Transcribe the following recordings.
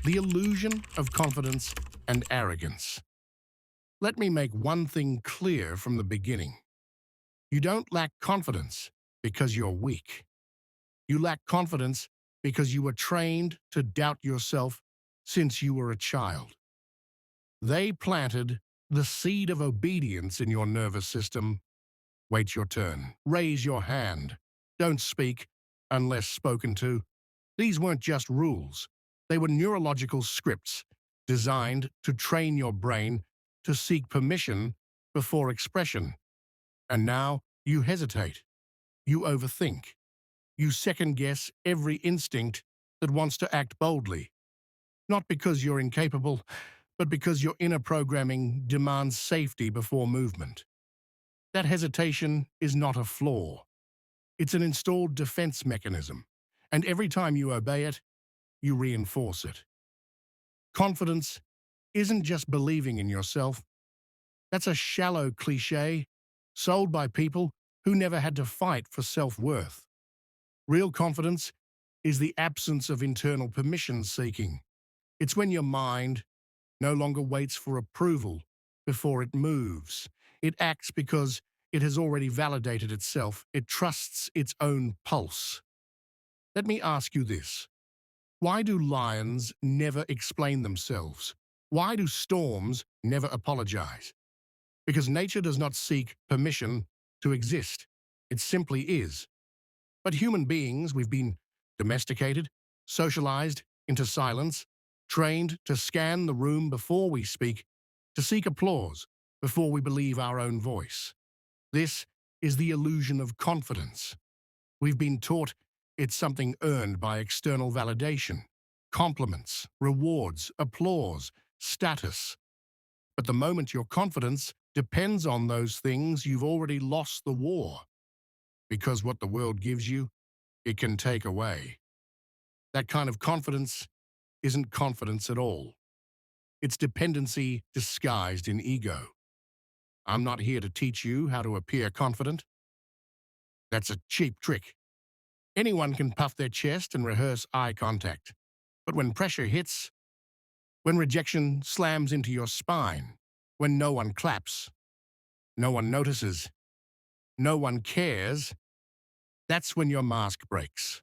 The illusion of confidence and arrogance. Let me make one thing clear from the beginning. You don't lack confidence because you're weak. You lack confidence because you were trained to doubt yourself since you were a child. They planted the seed of obedience in your nervous system. Wait your turn. Raise your hand. Don't speak unless spoken to. These weren't just rules. They were neurological scripts designed to train your brain to seek permission before expression. And now you hesitate. You overthink. You second-guess every instinct that wants to act boldly. Not because you're incapable, but because your inner programming demands safety before movement. That hesitation is not a flaw. It's an installed defense mechanism, and every time you obey it, you reinforce it. Confidence isn't just believing in yourself. That's a shallow cliché sold by people who never had to fight for self-worth. Real confidence is the absence of internal permission-seeking. It's when your mind no longer waits for approval before it moves. It acts because it has already validated itself. It trusts its own pulse. Let me ask you this. Why do lions never explain themselves? Why do storms never apologize? Because nature does not seek permission to exist. It simply is. But human beings, we've been domesticated, socialized into silence, trained to scan the room before we speak, to seek applause before we believe our own voice. This is the illusion of confidence. We've been taught it's something earned by external validation, compliments, rewards, applause, status. But the moment your confidence depends on those things, you've already lost the war. Because what the world gives you, it can take away. That kind of confidence isn't confidence at all. It's dependency disguised in ego. I'm not here to teach you how to appear confident. That's a cheap trick. Anyone can puff their chest and rehearse eye contact. But when pressure hits, when rejection slams into your spine, when no one claps, no one notices, no one cares, that's when your mask breaks.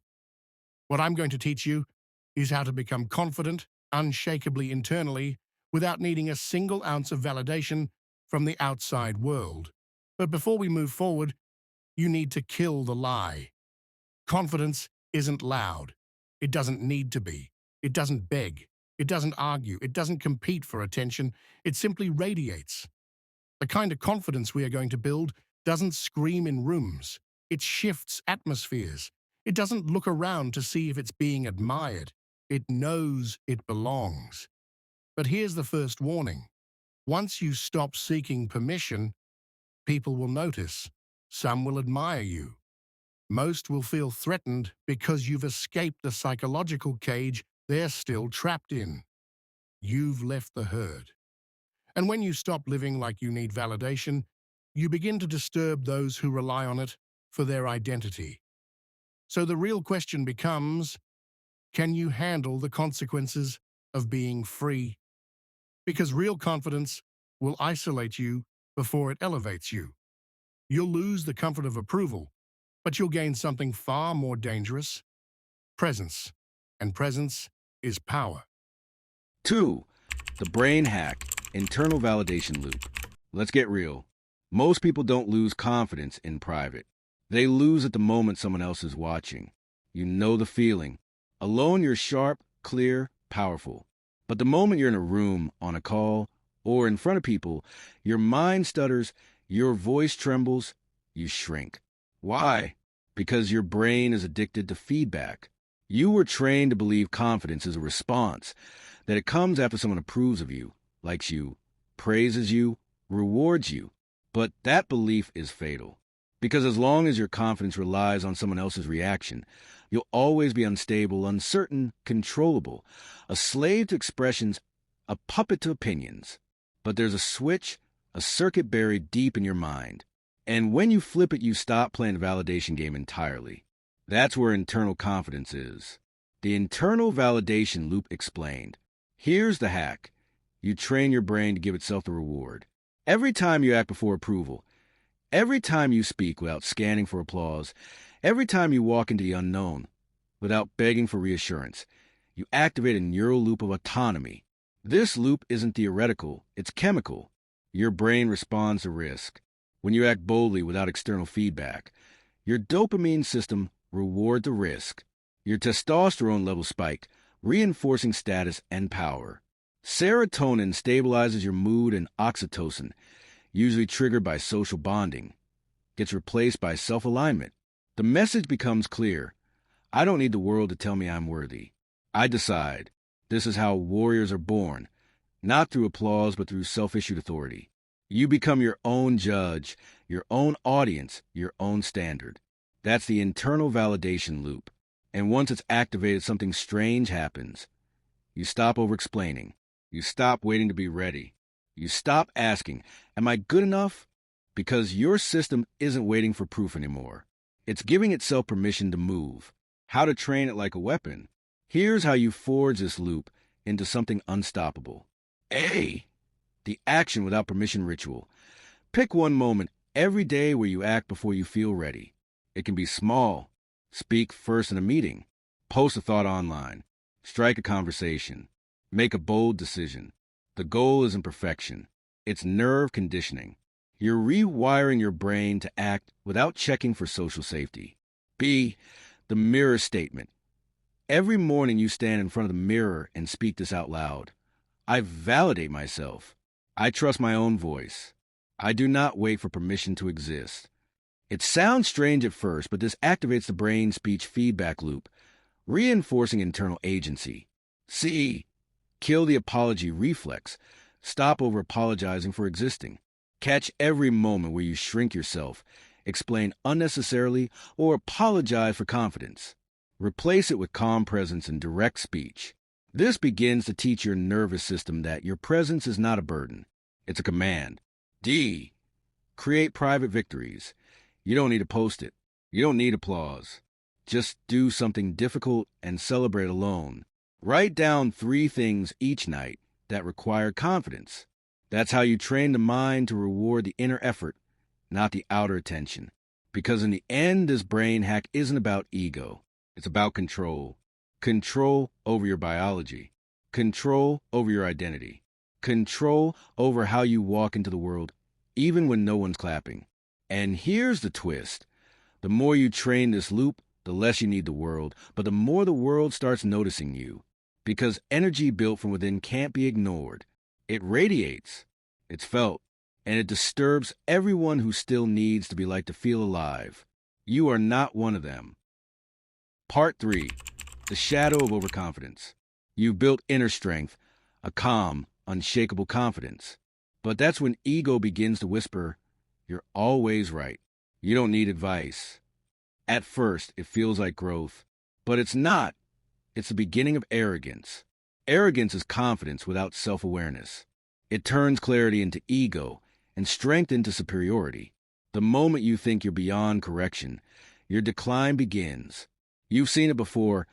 What I'm going to teach you is how to become confident, unshakably internally, without needing a single ounce of validation from the outside world. But before we move forward, you need to kill the lie. Confidence isn't loud. It doesn't need to be. It doesn't beg. It doesn't argue. It doesn't compete for attention. It simply radiates. The kind of confidence we are going to build doesn't scream in rooms. It shifts atmospheres. It doesn't look around to see if it's being admired. It knows it belongs. But here's the first warning. Once you stop seeking permission, people will notice. Some will admire you. Most will feel threatened because you've escaped the psychological cage they're still trapped in. You've left the herd. And when you stop living like you need validation, you begin to disturb those who rely on it for their identity. So the real question becomes, can you handle the consequences of being free? Because real confidence will isolate you before it elevates you. You'll lose the comfort of approval, but you'll gain something far more dangerous: presence. And presence is power. 2. The brain hack, internal validation loop. Let's get real. Most people don't lose confidence in private. They lose at the moment someone else is watching. You know the feeling. Alone, you're sharp, clear, powerful. But the moment you're in a room, on a call, or in front of people, your mind stutters, your voice trembles, you shrink. Why? Because your brain is addicted to feedback. You were trained to believe confidence is a response, that it comes after someone approves of you, likes you, praises you, rewards you. But that belief is fatal. Because as long as your confidence relies on someone else's reaction, you'll always be unstable, uncertain, controllable, a slave to expressions, a puppet to opinions. But there's a switch, a circuit buried deep in your mind. And when you flip it, you stop playing the validation game entirely. That's where internal confidence is. The internal validation loop explained. Here's the hack. You train your brain to give itself the reward. Every time you act before approval, every time you speak without scanning for applause, every time you walk into the unknown without begging for reassurance, you activate a neural loop of autonomy. This loop isn't theoretical, it's chemical. Your brain responds to risk. When you act boldly without external feedback, your dopamine system rewards the risk. Your testosterone levels spike, reinforcing status and power. Serotonin stabilizes your mood, and oxytocin, usually triggered by social bonding, gets replaced by self-alignment. The message becomes clear. I don't need the world to tell me I'm worthy. I decide. This is how warriors are born, not through applause but through self-issued authority. You become your own judge, your own audience, your own standard. That's the internal validation loop. And once it's activated, something strange happens. You stop over-explaining. You stop waiting to be ready. You stop asking, am I good enough? Because your system isn't waiting for proof anymore. It's giving itself permission to move. How to train it like a weapon. Here's how you forge this loop into something unstoppable. A. The action without permission ritual. Pick one moment every day where you act before you feel ready. It can be small. Speak first in a meeting. Post a thought online. Strike a conversation. Make a bold decision. The goal isn't perfection. It's nerve conditioning. You're rewiring your brain to act without checking for social safety. B. The mirror statement. Every morning you stand in front of the mirror and speak this out loud. I validate myself. I trust my own voice. I do not wait for permission to exist. It sounds strange at first, but this activates the brain-speech feedback loop, reinforcing internal agency. C. Kill the apology reflex. Stop over-apologizing for existing. Catch every moment where you shrink yourself, explain unnecessarily, or apologize for confidence. Replace it with calm presence and direct speech. This begins to teach your nervous system that your presence is not a burden. It's a command. D. Create private victories. You don't need to post it. You don't need applause. Just do something difficult and celebrate alone. Write down 3 things each night that require confidence. That's how you train the mind to reward the inner effort, not the outer attention. Because in the end, this brain hack isn't about ego. It's about control. Control over your biology. Control over your identity. Control over how you walk into the world, even when no one's clapping. And here's the twist. The more you train this loop, the less you need the world, but the more the world starts noticing you. Because energy built from within can't be ignored. It radiates, it's felt, and it disturbs everyone who still needs to be like to feel alive. You are not one of them. Part 3. The shadow of overconfidence. You've built inner strength, a calm, unshakable confidence. But that's when ego begins to whisper, you're always right. You don't need advice. At first, it feels like growth, but it's not. It's the beginning of arrogance. Arrogance is confidence without self-awareness. It turns clarity into ego and strength into superiority. The moment you think you're beyond correction, your decline begins. You've seen it before.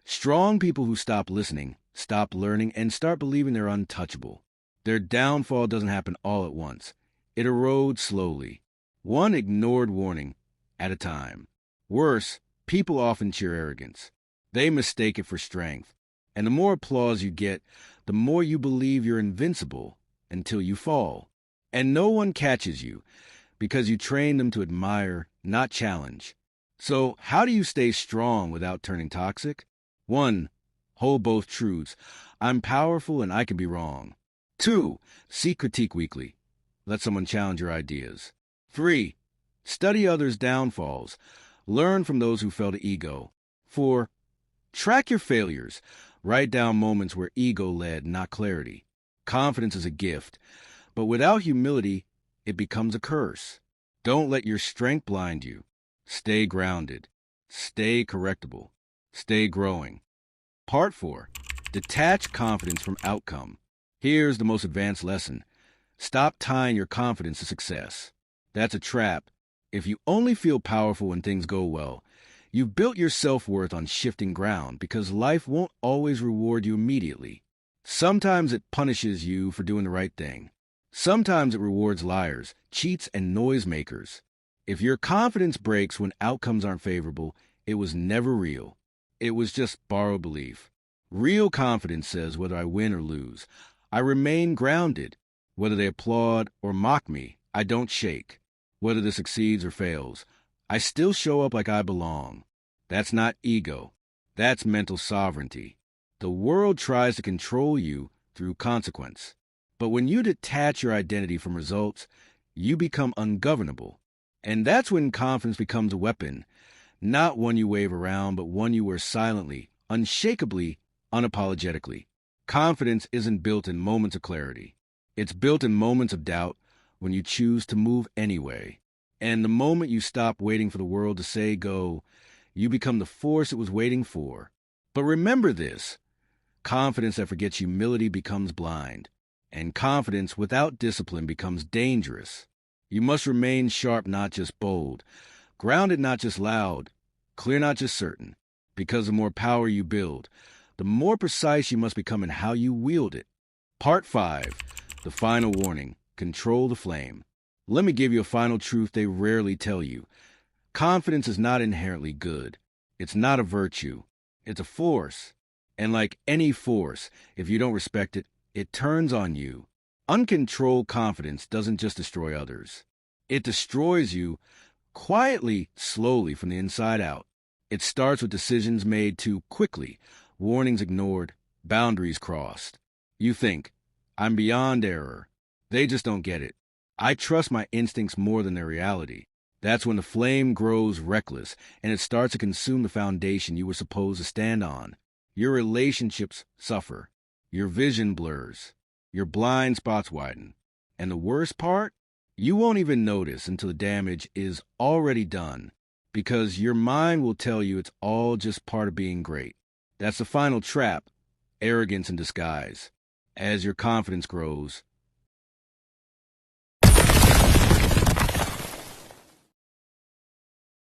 Strong people who stop listening, stop learning, and start believing they're untouchable. Their downfall doesn't happen all at once. It erodes slowly, one ignored warning at a time. Worse, people often cheer arrogance. They mistake it for strength. And the more applause you get, the more you believe you're invincible until you fall. And no one catches you because you train them to admire, not challenge. So how do you stay strong without turning toxic? 1. Hold both truths. I'm powerful and I can be wrong. 2. Seek critique weekly. Let someone challenge your ideas. 3. Study others' downfalls. Learn from those who fell to ego. 4. Track your failures. Write down moments where ego led, not clarity. Confidence is a gift, but without humility, it becomes a curse. Don't let your strength blind you. Stay grounded. Stay correctable. Stay growing. Part 4. Detach confidence from outcome. Here's the most advanced lesson. Stop tying your confidence to success. That's a trap. If you only feel powerful when things go well, you've built your self-worth on shifting ground because life won't always reward you immediately. Sometimes it punishes you for doing the right thing. Sometimes it rewards liars, cheats, and noisemakers. If your confidence breaks when outcomes aren't favorable, it was never real. It was just borrowed belief. Real confidence says whether I win or lose, I remain grounded. Whether they applaud or mock me, I don't shake. Whether this succeeds or fails, I still show up like I belong. That's not ego. That's mental sovereignty. The world tries to control you through consequence. But when you detach your identity from results, you become ungovernable. And that's when confidence becomes a weapon, not one you wave around, but one you wear silently, unshakably, unapologetically. Confidence isn't built in moments of clarity. It's built in moments of doubt when you choose to move anyway. And the moment you stop waiting for the world to say go, you become the force it was waiting for. But remember this, confidence that forgets humility becomes blind, and confidence without discipline becomes dangerous. You must remain sharp, not just bold, grounded, not just loud, clear, not just certain, because the more power you build, the more precise you must become in how you wield it. Part 5, the final warning, control the flame. Let me give you a final truth they rarely tell you. Confidence is not inherently good. It's not a virtue. It's a force. And like any force, if you don't respect it, it turns on you. Uncontrolled confidence doesn't just destroy others. It destroys you quietly, slowly from the inside out. It starts with decisions made too quickly, warnings ignored, boundaries crossed. You think, I'm beyond error. They just don't get it. I trust my instincts more than their reality. That's when the flame grows reckless, and it starts to consume the foundation you were supposed to stand on. Your relationships suffer. Your vision blurs. Your blind spots widen. And the worst part? You won't even notice until the damage is already done, because your mind will tell you it's all just part of being great. That's the final trap, arrogance in disguise. As your confidence grows,